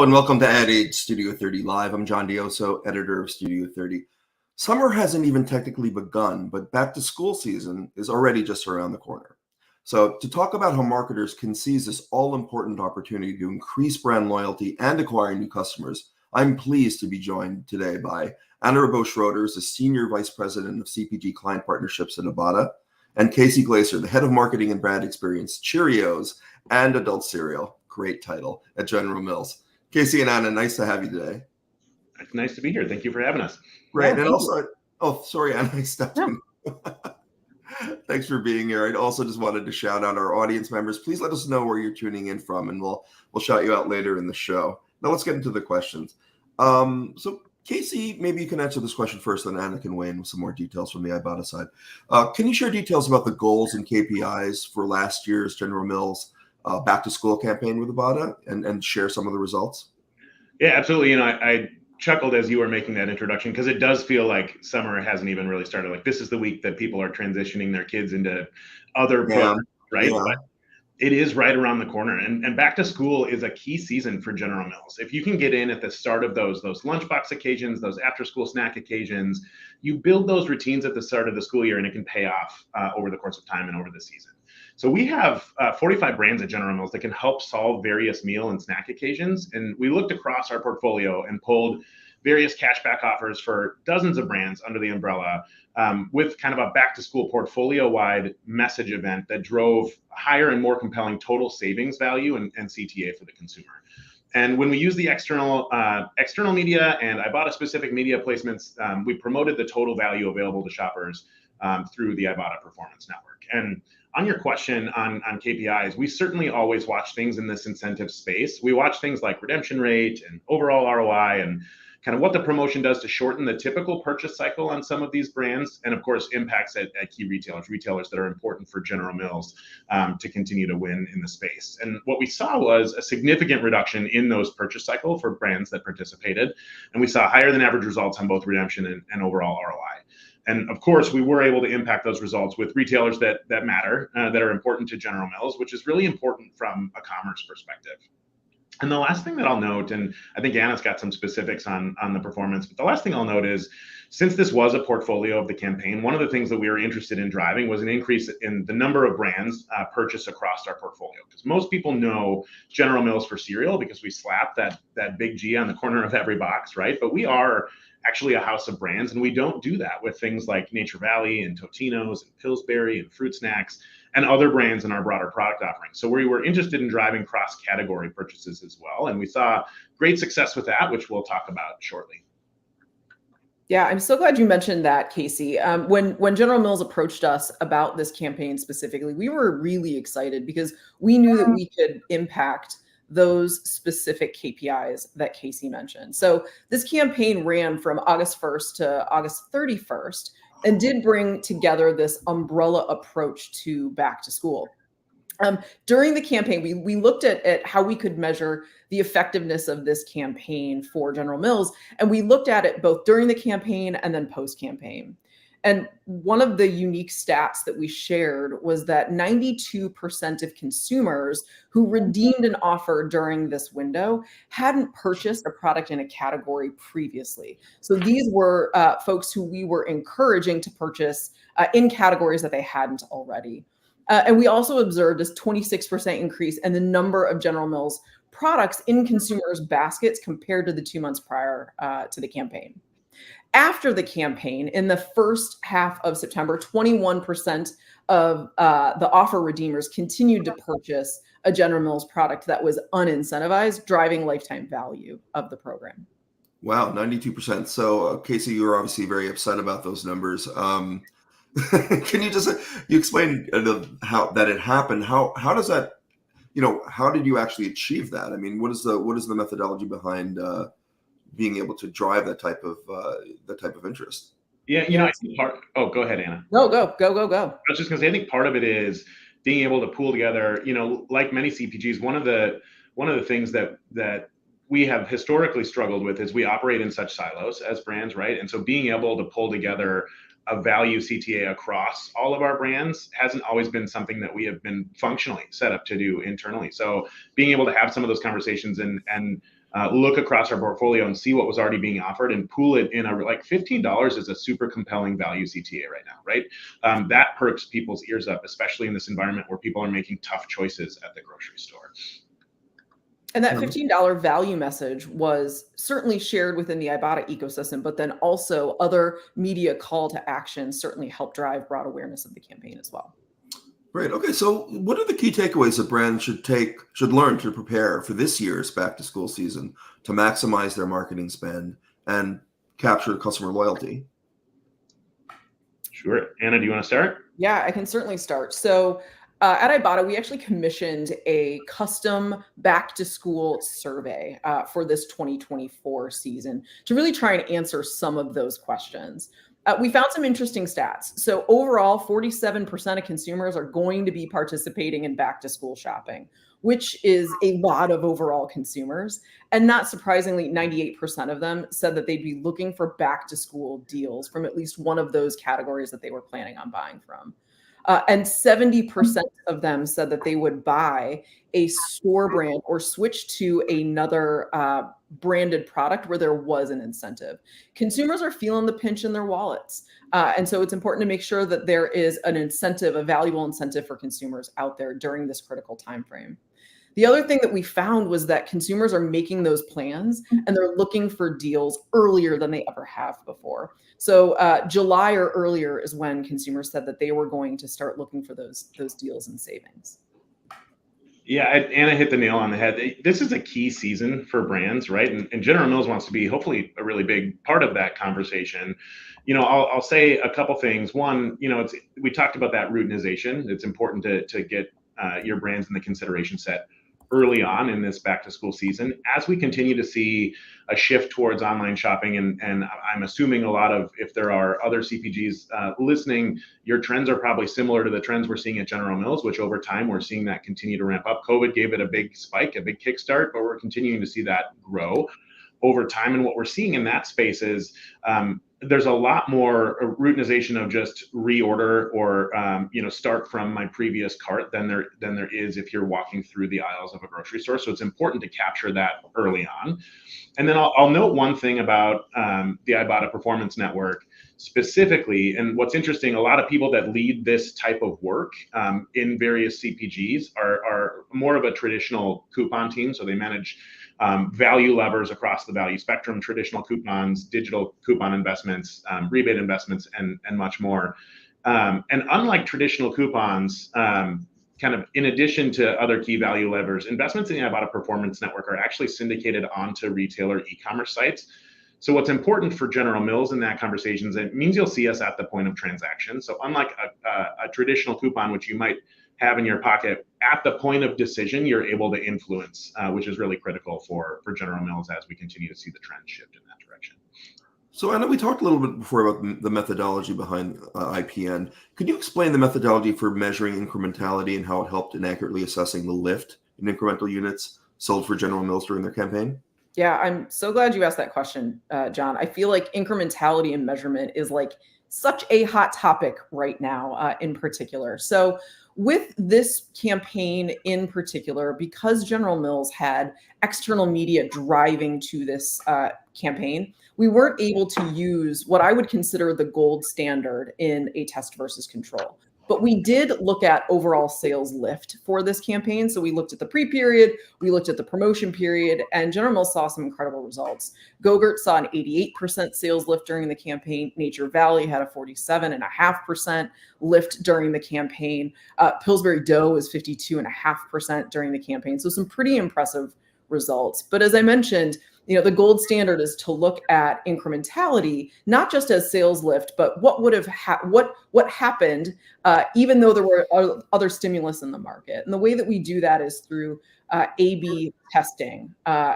and welcome to Ad Age Studio 30 Live. I'm John Dioso, editor of Studio 30. Summer hasn't even technically begun, but back to school season is already just around the corner. So to talk about how marketers can seize this all-important opportunity to increase brand loyalty and acquire new customers, I'm pleased to be joined today by Anna Rabo-Schroeder, the Senior Vice President of CPG Client Partnerships at Ibotta, and Casey Glaser, the Head of Marketing and Brand Experience, Cheerios, and Adult Cereal, great title, at General Mills. Casey and Anna, nice to have you today. It's nice to be here. Thank you for having us. Great. And also, sorry, Anna, I stepped in. Thanks for being here. I also just wanted to shout out our audience members. Please let us know where you're tuning in from, and we'll shout you out later in the show. Now let's get into the questions. So Casey, maybe you can answer this question first, then Anna can weigh in with some more details from the Ibotta side. Can you share details about the goals and KPIs for last year's General Mills back to school campaign with Ibotta and share some of the results? Yeah, absolutely. I chuckled as you were making that introduction because it does feel like summer hasn't even really started. Like this is the week that people are transitioning their kids into other programs, right? Yeah. But it is right around the corner, and back to school is a key season for General Mills. If you can get in at the start of those lunchbox occasions, those after school snack occasions, you build those routines at the start of the school year, and it can pay off over the course of time and over the season. So we have 45 brands at General Mills that can help solve various meal and snack occasions, and we looked across our portfolio and pulled various cashback offers for dozens of brands under the umbrella with kind of a back to school portfolio wide message event that drove higher and more compelling total savings value and CTA for the consumer. And when we use the external media and Ibotta specific media placements, we promoted the total value available to shoppers through the Ibotta Performance Network. And on your question on KPIs, we certainly always watch things in this incentive space. We watch things like redemption rate and overall ROI and kind of what the promotion does to shorten the typical purchase cycle on some of these brands, and of course impacts at key retailers that are important for General Mills to continue to win in the space. And what we saw was a significant reduction in those purchase cycle for brands that participated, and we saw higher than average results on both redemption and overall ROI. And of course, we were able to impact those results with retailers that matter, that are important to General Mills, which is really important from a commerce perspective. And the last thing that I'll note, and I think Anna's got some specifics on the performance, but the last thing I'll note is, since this was a portfolio of the campaign, one of the things that we were interested in driving was an increase in the number of brands purchased across our portfolio. Because most people know General Mills for cereal because we slap that big G on the corner of every box, right? But we are actually a house of brands, and we don't do that with things like Nature Valley and Totino's and Pillsbury and Fruit Snacks and other brands in our broader product offering. So we were interested in driving cross-category purchases as well, and we saw great success with that, which we'll talk about shortly. Yeah, I'm so glad you mentioned that, Casey. When General Mills approached us about this campaign specifically, we were really excited because we knew that we could impact those specific KPIs that Casey mentioned. So this campaign ran from August 1st to August 31st and did bring together this umbrella approach to back to school. During the campaign, we looked at how we could measure the effectiveness of this campaign for General Mills, and we looked at it both during the campaign and then post-campaign. And one of the unique stats that we shared was that 92% of consumers who redeemed an offer during this window hadn't purchased a product in a category previously. So these were folks who we were encouraging to purchase in categories that they hadn't already. And we also observed this 26% increase in the number of General Mills products in consumers' baskets compared to the 2 months prior to the campaign. After the campaign, in the first half of September, 21% of the offer redeemers continued to purchase a General Mills product that was unincentivized, driving lifetime value of the program. Wow, 92%. So Casey, you were obviously very upset about those numbers. Can you explain how that it happened? How does that, how did you actually achieve that? I mean, what is the methodology behind being able to drive that type of interest? Yeah, I think go ahead, Anna. No, go. I was just gonna say, I think part of it is being able to pool together, like many CPGs, one of the things that we have historically struggled with is we operate in such silos as brands, right? And so being able to pull together a value CTA across all of our brands hasn't always been something that we have been functionally set up to do internally. So being able to have some of those conversations and look across our portfolio and see what was already being offered and pool it in like $15 is a super compelling value CTA right now, right? That perks people's ears up, especially in this environment where people are making tough choices at the grocery store. And that $15 value message was certainly shared within the Ibotta ecosystem, but then also other media call to action certainly helped drive broad awareness of the campaign as well. Great. Okay. So what are the key takeaways that brands should learn to prepare for this year's back to school season to maximize their marketing spend and capture customer loyalty? Sure. Anna, do you want to start? Yeah, I can certainly start. So at Ibotta, we actually commissioned a custom back to school survey for this 2024 season to really try and answer some of those questions. We found some interesting stats. So overall, 47% of consumers are going to be participating in back to school shopping, which is a lot of overall consumers. And not surprisingly, 98% of them said that they'd be looking for back to school deals from at least one of those categories that they were planning on buying from. And 70% of them said that they would buy a store brand or switch to another branded product where there was an incentive. Consumers are feeling the pinch in their wallets. And so it's important to make sure that there is an incentive, a valuable incentive for consumers out there during this critical time frame. The other thing that we found was that consumers are making those plans and they're looking for deals earlier than they ever have before. So July or earlier is when consumers said that they were going to start looking for those deals and savings. Yeah, Anna hit the nail on the head. This is a key season for brands, right? And General Mills wants to be hopefully a really big part of that conversation. I'll say a couple things. One, we talked about that routinization. It's important to get your brands in the consideration set early on in this back to school season. As we continue to see a shift towards online shopping, and I'm assuming a lot of, if there are other CPGs listening, your trends are probably similar to the trends we're seeing at General Mills, which over time we're seeing that continue to ramp up. COVID gave it a big spike, a big kickstart, but we're continuing to see that grow over time. And what we're seeing in that space is there's a lot more routinization of just reorder or start from my previous cart than there is if you're walking through the aisles of a grocery store. So it's important to capture that early on. And then I'll note one thing about the Ibotta Performance Network specifically. And what's interesting, a lot of people that lead this type of work in various CPGs are more of a traditional coupon team. So they manage value levers across the value spectrum, traditional coupons, digital coupon investments, rebate investments, and much more. And unlike traditional coupons, kind of in addition to other key value levers, investments in the Ibotta Performance Network are actually syndicated onto retailer e-commerce sites. So what's important for General Mills in that conversation is it means you'll see us at the point of transaction. So unlike a traditional coupon, which you might have in your pocket, at the point of decision, you're able to influence, which is really critical for General Mills as we continue to see the trend shift in that direction. So I know we talked a little bit before about the methodology behind IPN. Could you explain the methodology for measuring incrementality and how it helped in accurately assessing the lift in incremental units sold for General Mills during their campaign? Yeah, I'm so glad you asked that question, John. I feel like incrementality and measurement is like such a hot topic right now in particular. So with this campaign in particular, because General Mills had external media driving to this campaign, we weren't able to use what I would consider the gold standard in a test versus control. But we did look at overall sales lift for this campaign. So we looked at the pre-period, we looked at the promotion period, and General Mills saw some incredible results. Go-Gurt saw an 88% sales lift during the campaign. Nature Valley had a 47.5% lift during the campaign. Pillsbury Dough was 52.5% during the campaign. So some pretty impressive results. But as I mentioned, the gold standard is to look at incrementality, not just as sales lift, but what would have what happened, even though there were other stimulus in the market. And the way that we do that is through A/B testing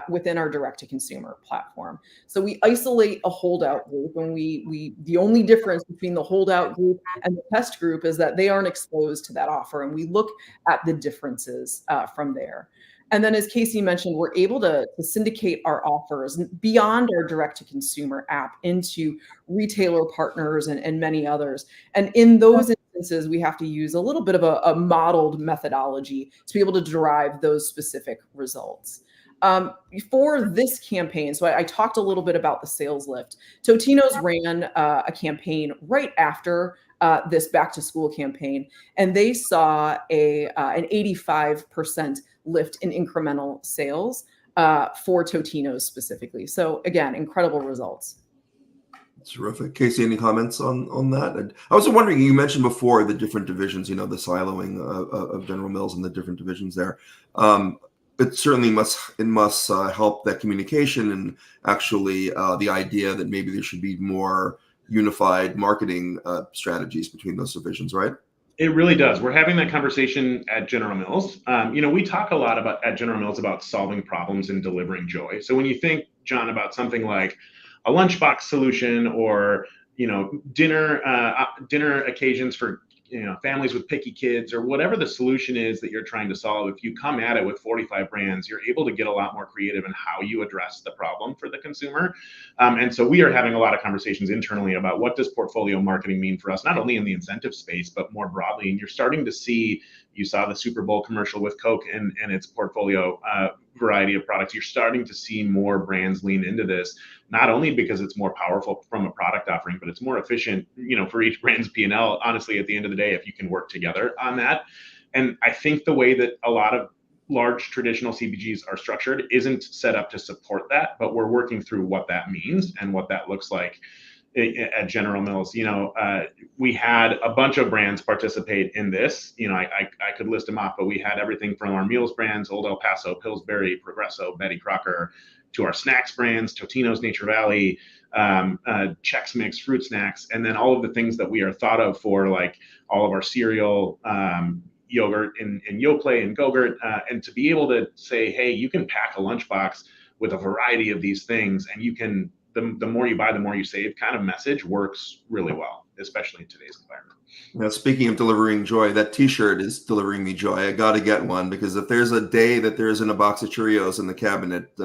within our direct-to-consumer platform. So we isolate a holdout group, and the only difference between the holdout group and the test group is that they aren't exposed to that offer, and we look at the differences from there. And then, as Casey mentioned, we're able to syndicate our offers beyond our direct-to-consumer app into retailer partners and many others. And in those instances, we have to use a little bit of a modeled methodology to be able to derive those specific results. For this campaign, so I talked a little bit about the sales lift. Totino's ran a campaign right after this back to school campaign, and they saw an 85% lift in incremental sales for Totino's specifically. So again, incredible results. Terrific. Casey, any comments on that? And I was wondering, you mentioned before the different divisions, the siloing of General Mills and the different divisions there. It certainly must help that communication and actually the idea that maybe there should be more unified marketing strategies between those divisions, right? It really does. We're having that conversation at General Mills. We talk a lot at General Mills about solving problems and delivering joy. So when you think, John, about something like a lunchbox solution or dinner occasions for families with picky kids, or whatever the solution is that you're trying to solve, if you come at it with 45 brands, you're able to get a lot more creative in how you address the problem for the consumer. And so we are having a lot of conversations internally about what does portfolio marketing mean for us, not only in the incentive space, but more broadly. And you're starting to see, you saw the Super Bowl commercial with Coke and its portfolio variety of products. You're starting to see more brands lean into this, not only because it's more powerful from a product offering, but it's more efficient, for each brand's P&L, honestly, at the end of the day, if you can work together on that. And I think the way that a lot of large traditional CPGs are structured isn't set up to support that, but we're working through what that means and what that looks like at General Mills. We had a bunch of brands participate in this. I could list them off, but we had everything from our meals brands, Old El Paso, Pillsbury, Progresso, Betty Crocker, to our snacks brands, Totino's, Nature Valley, Chex Mix, fruit snacks, and then all of the things that we are thought of for, like all of our cereal, yogurt and Yoplait and Go-Gurt, and to be able to say, hey, you can pack a lunchbox with a variety of these things, and you can, the more you buy, the more you save kind of message works really well, especially in today's environment. Now, speaking of delivering joy, that T-shirt is delivering me joy. I got to get one, because if there's a day that there isn't a box of Cheerios in the cabinet,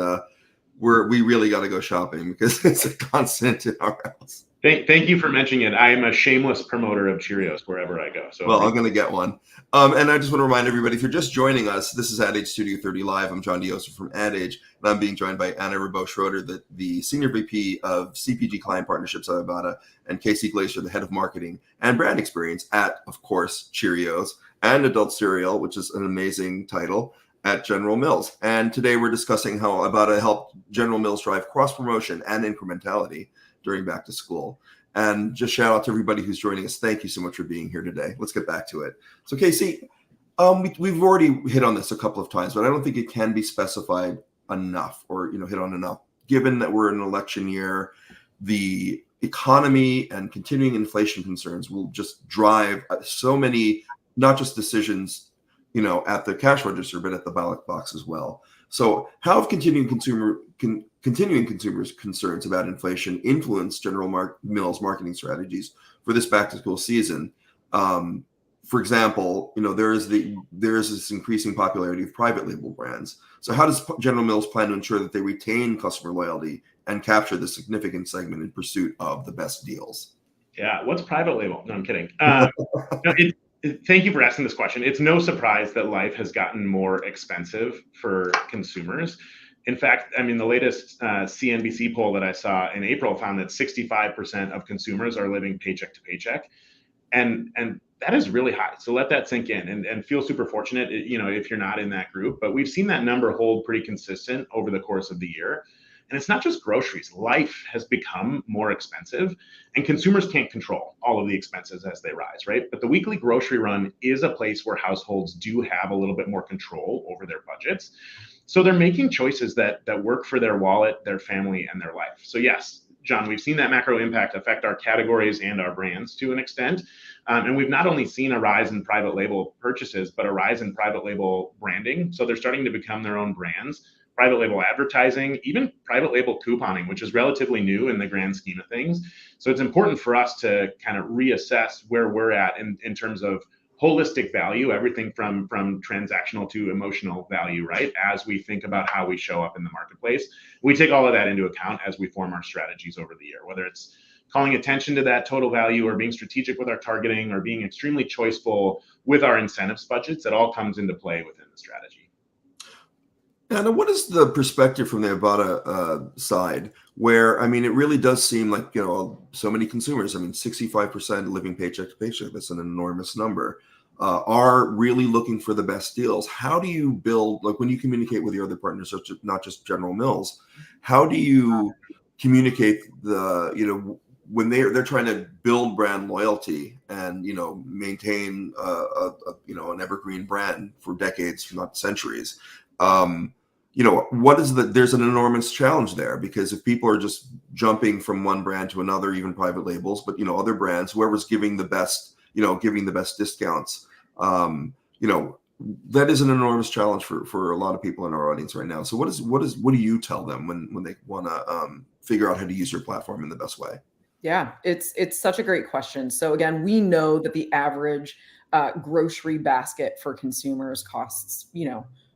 we really got to go shopping, because it's a constant in our house. Thank you for mentioning it. I am a shameless promoter of Cheerios wherever I go. So, well, I'm going to get one. And I just want to remind everybody, if you're just joining us, this is Ad Age Studio 30 Live. I'm John Dioso from Ad Age, and I'm being joined by Anna Ribot-Schroeder, the Senior VP of CPG Client Partnerships at Ibotta, and Casey Glaser, the Head of Marketing and Brand Experience at, of course, Cheerios and Adult Cereal, which is an amazing title, at General Mills. And today we're discussing how Ibotta helped General Mills drive cross-promotion and incrementality during back to school. And just shout out to everybody who's joining us. Thank you so much for being here today. Let's get back to it. So Casey, we've already hit on this a couple of times, but I don't think it can be specified enough, or hit on enough, given that we're in an election year. The economy and continuing inflation concerns will just drive so many, not just decisions at the cash register, but at the ballot box as well. So how have continuing consumers' concerns about inflation influenced General Mills marketing strategies for this back to school season? For example, there is this increasing popularity of private label brands. So how does General Mills plan to ensure that they retain customer loyalty and capture the significant segment in pursuit of the best deals? Yeah, what's private label? No, I'm kidding. Thank you for asking this question. It's no surprise that life has gotten more expensive for consumers. In fact, the latest CNBC poll that I saw in April found that 65% of consumers are living paycheck to paycheck. And that is really high. So let that sink in and feel super fortunate, if you're not in that group. But we've seen that number hold pretty consistent over the course of the year. And it's not just groceries. Life has become more expensive, and consumers can't control all of the expenses as they rise, right? But the weekly grocery run is a place where households do have a little bit more control over their budgets. So they're making choices that work for their wallet, their family, and their life. So yes, John, we've seen that macro impact affect our categories and our brands to an extent. And we've not only seen a rise in private label purchases, but a rise in private label branding. So they're starting to become their own brands. Private label advertising, even private label couponing, which is relatively new in the grand scheme of things. So it's important for us to kind of reassess where we're at in terms of holistic value, everything from transactional to emotional value, right? As we think about how we show up in the marketplace, we take all of that into account as we form our strategies over the year, whether it's calling attention to that total value or being strategic with our targeting or being extremely choiceful with our incentives budgets. It all comes into play within the strategy. And what is the perspective from the Ibotta side? Where, I mean, it really does seem like, so many consumers, I mean, 65% living paycheck to paycheck, that's an enormous number, are really looking for the best deals. How do you build, like when you communicate with your other partners, such as not just General Mills, how do you communicate when they're trying to build brand loyalty and, maintain an evergreen brand for decades, if not centuries? There's an enormous challenge there, because if people are just jumping from one brand to another, even private labels, but other brands, whoever's giving the best, giving the best discounts, um, you know, that is an enormous challenge for a lot of people in our audience right now. So what do you tell them when they want to figure out how to use your platform in the best way? Yeah, it's such a great question. So again, we know that the average grocery basket for consumers costs,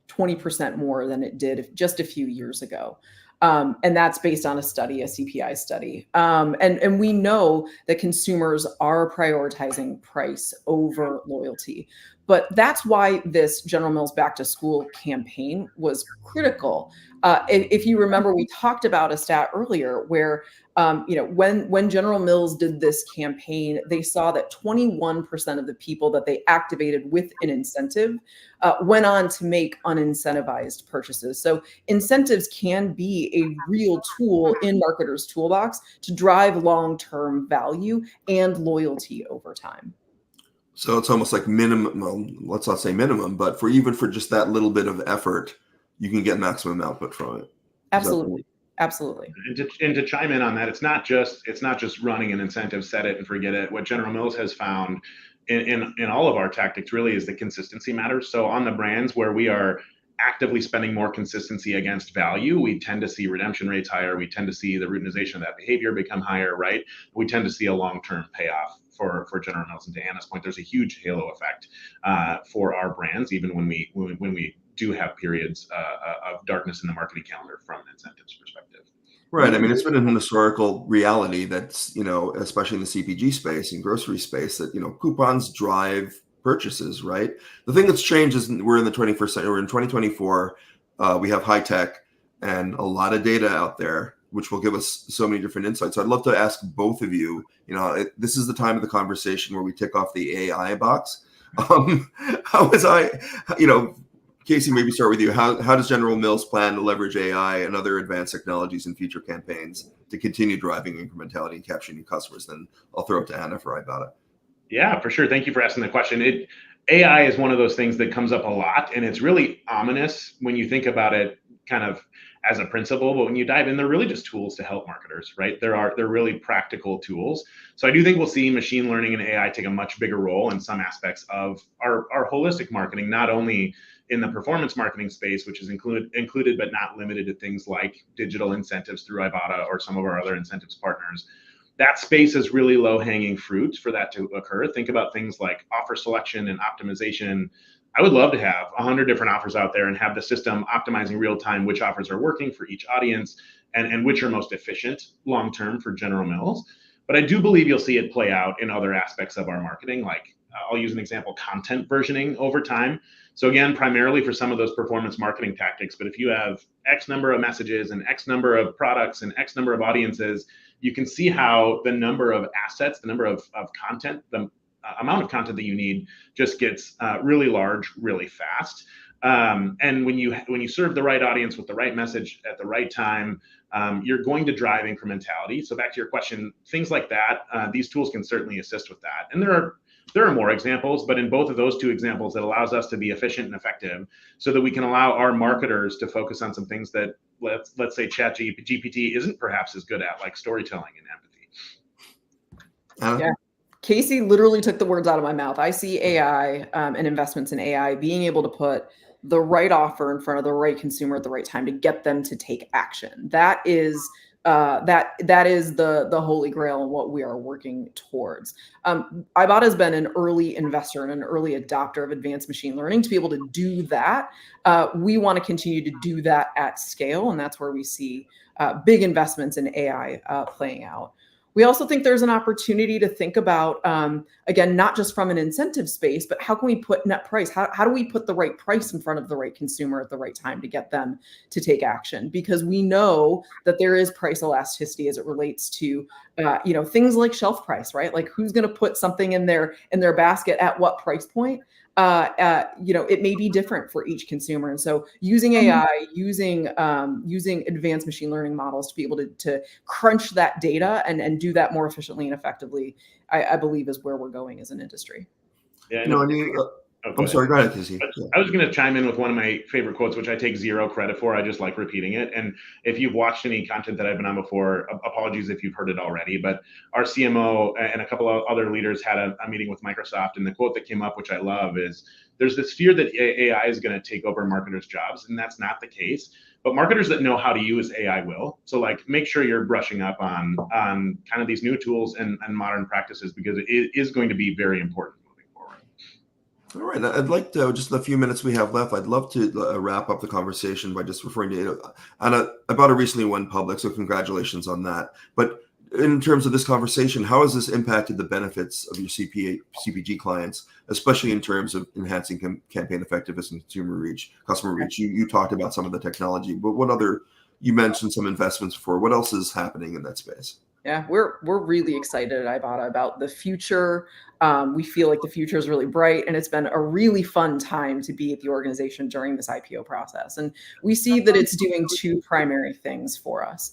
20% more than it did just a few years ago. And that's based on a study, a CPI study. And we know that consumers are prioritizing price over loyalty. But that's why this General Mills Back to School campaign was critical. If you remember, we talked about a stat earlier where when General Mills did this campaign, they saw that 21% of the people that they activated with an incentive went on to make unincentivized purchases. So incentives can be a real tool in marketers' toolbox to drive long-term value and loyalty over time. So it's almost like minimum, well, let's not say minimum, but for just that little bit of effort, you can get maximum output from it. Absolutely. Absolutely. And to chime in on that, it's not just running an incentive, set it and forget it. What General Mills has found in all of our tactics really is that consistency matters. So on the brands where we are actively spending more consistency against value, we tend to see redemption rates higher. We tend to see the routinization of that behavior become higher, right? We tend to see a long-term payoff for General Mills. And to Anna's point, there's a huge halo effect for our brands, even when we do have periods of darkness in the marketing calendar from an incentives perspective. Right. I mean, it's been an historical reality that's, especially in the CPG space and grocery space, that, coupons drive purchases, right? The thing that's changed is we're in the 21st century, we're in 2024. We have high tech and a lot of data out there, which will give us so many different insights. So I'd love to ask both of you, this is the time of the conversation where we tick off the AI box. How was Casey, maybe start with you. How does General Mills plan to leverage AI and other advanced technologies in future campaigns to continue driving incrementality and capturing new customers? Then I'll throw it to Anna for Ibotta. Yeah, for sure. Thank you for asking the question. AI is one of those things that comes up a lot, and it's really ominous when you think about it kind of as a principle, but when you dive in, they're really just tools to help marketers, right? They're really practical tools. So I do think we'll see machine learning and AI take a much bigger role in some aspects of our holistic marketing, not only in the performance marketing space, which is included but not limited to things like digital incentives through Ibotta or some of our other incentives partners. That space is really low-hanging fruit for that to occur. Think about things like offer selection and optimization. I would love to have 100 different offers out there and have the system optimizing real time which offers are working for each audience and which are most efficient long-term for General Mills. But I do believe you'll see it play out in other aspects of our marketing, like I'll use an example, content versioning over time. So again, primarily for some of those performance marketing tactics, but if you have X number of messages and X number of products and X number of audiences, you can see how the number of assets, the number of content, the amount of content that you need just gets really large, really fast. And when you serve the right audience with the right message at the right time, you're going to drive incrementality. So back to your question, things like that, these tools can certainly assist with that. And there are more examples, but in both of those two examples, it allows us to be efficient and effective so that we can allow our marketers to focus on some things that let's say ChatGPT isn't perhaps as good at, like storytelling and empathy. Yeah. Casey literally took the words out of my mouth. I see AI and investments in AI being able to put the right offer in front of the right consumer at the right time to get them to take action. That is the holy grail and what we are working towards. Ibotta has been an early investor and an early adopter of advanced machine learning to be able to do that. We want to continue to do that at scale, and that's where we see big investments in AI playing out. We also think there's an opportunity to think about, again, not just from an incentive space, but how can we put net price? How do we put the right price in front of the right consumer at the right time to get them to take action? Because we know that there is price elasticity as it relates to, things like shelf price, right? Like who's going to put something in their basket at what price point? It may be different for each consumer. And so using AI, using advanced machine learning models to be able to crunch that data and do that more efficiently and effectively, I believe is where we're going as an industry. Yeah, I'm sorry, go ahead, Casey. I was going to chime in with one of my favorite quotes, which I take zero credit for. I just like repeating it. And if you've watched any content that I've been on before, apologies if you've heard it already, but our CMO and a couple of other leaders had a meeting with Microsoft, and the quote that came up, which I love, is there's this fear that AI is going to take over marketers' jobs, and that's not the case. But marketers that know how to use AI will. So make sure you're brushing up on kind of these new tools and modern practices, because it is going to be very important. All right, I'd like to, just the few minutes we have left, I'd love to wrap up the conversation by just referring to Anna. Ibotta recently went public, so congratulations on that. But in terms of this conversation, how has this impacted the benefits of your CPG clients, especially in terms of enhancing campaign effectiveness and customer reach? You talked about some of the technology, but you mentioned some investments before. What else is happening in that space? Yeah, we're really excited at Ibotta about the future. We feel like the future is really bright, and it's been a really fun time to be at the organization during this IPO process. And we see that it's doing two primary things for us.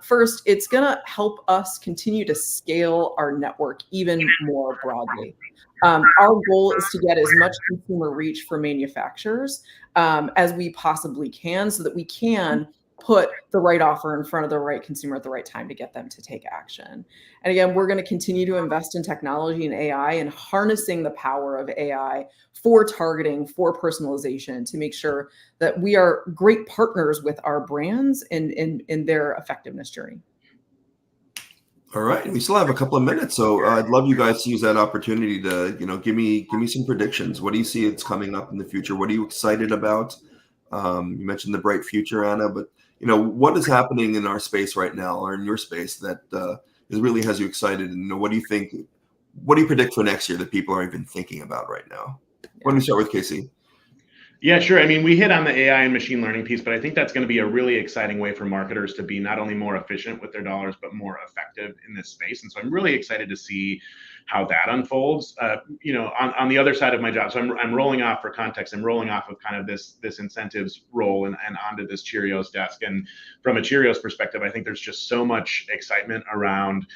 First, it's going to help us continue to scale our network even more broadly. Our goal is to get as much consumer reach for manufacturers as we possibly can, so that we can put the right offer in front of the right consumer at the right time to get them to take action. And again, we're going to continue to invest in technology and AI and harnessing the power of AI for targeting, for personalization, to make sure that we are great partners with our brands in their effectiveness journey. All right, we still have a couple of minutes, so I'd love you guys to use that opportunity to, give me some predictions. What do you see it's coming up in the future? What are you excited about? You mentioned the bright future, Anna, but what is happening in our space right now, or in your space, that really has you excited? And what do you think? What do you predict for next year that people aren't even thinking about right now? Why don't we start with Casey? Yeah, sure. I mean, we hit on the AI and machine learning piece, but I think that's going to be a really exciting way for marketers to be not only more efficient with their dollars, but more effective in this space. And so I'm really excited to see how that unfolds. On the other side of my job, so I'm rolling off, for context, I'm rolling off of kind of this incentives role and onto this Cheerios desk. And from a Cheerios perspective, I think there's just so much excitement around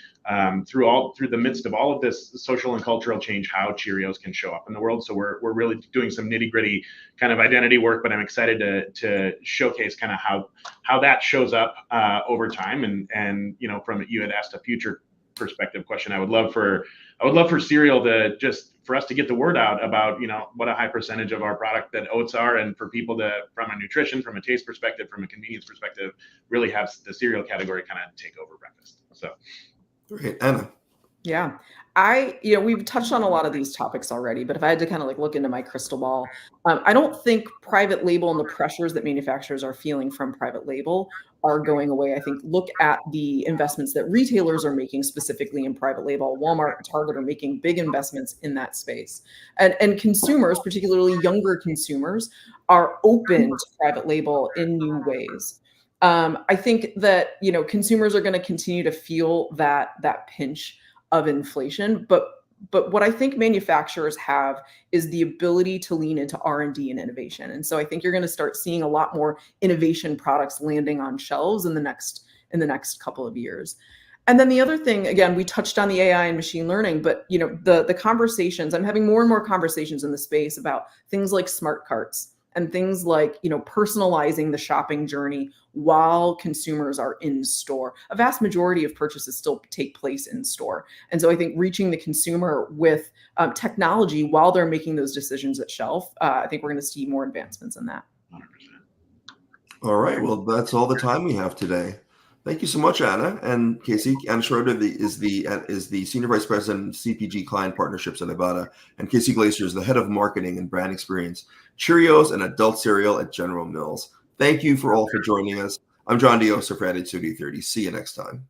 through the midst of all of this social and cultural change, how Cheerios can show up in the world. So we're really doing some nitty gritty kind of identity work, but I'm excited to showcase kind of how that shows up over time. And from you had asked a future perspective question, I would love for cereal for us to get the word out about what a high percentage of our product that oats are, and for people to, from a nutrition, from a taste perspective, from a convenience perspective, really have the cereal category kind of take over breakfast. So great. Anna. Yeah. We've touched on a lot of these topics already, but if I had to kind of look into my crystal ball, I don't think private label and the pressures that manufacturers are feeling from private label are going away. I think look at the investments that retailers are making specifically in private label. Walmart and Target are making big investments in that space. And consumers, particularly younger consumers, are open to private label in new ways. I think that, consumers are going to continue to feel that pinch of inflation, but what I think manufacturers have is the ability to lean into R&D and innovation. And so I think you're going to start seeing a lot more innovation products landing on shelves in the next couple of years. And then the other thing, again, we touched on the AI and machine learning, but the conversations, I'm having more and more conversations in the space about things like smart carts and things like, personalizing the shopping journey while consumers are in store. A vast majority of purchases still take place in store. And so I think reaching the consumer with technology while they're making those decisions at shelf, I think we're going to see more advancements in that. 100%. All right. Well, that's all the time we have today. Thank you so much, Anna and Casey. Anna Schroeder is the Senior Vice President, CPG Client Partnerships at Ibotta, and Casey Glacier is the Head of Marketing and Brand Experience, Cheerios and Adult Cereal at General Mills. Thank you for joining us. I'm John Dioso for Attitude 30. See you next time.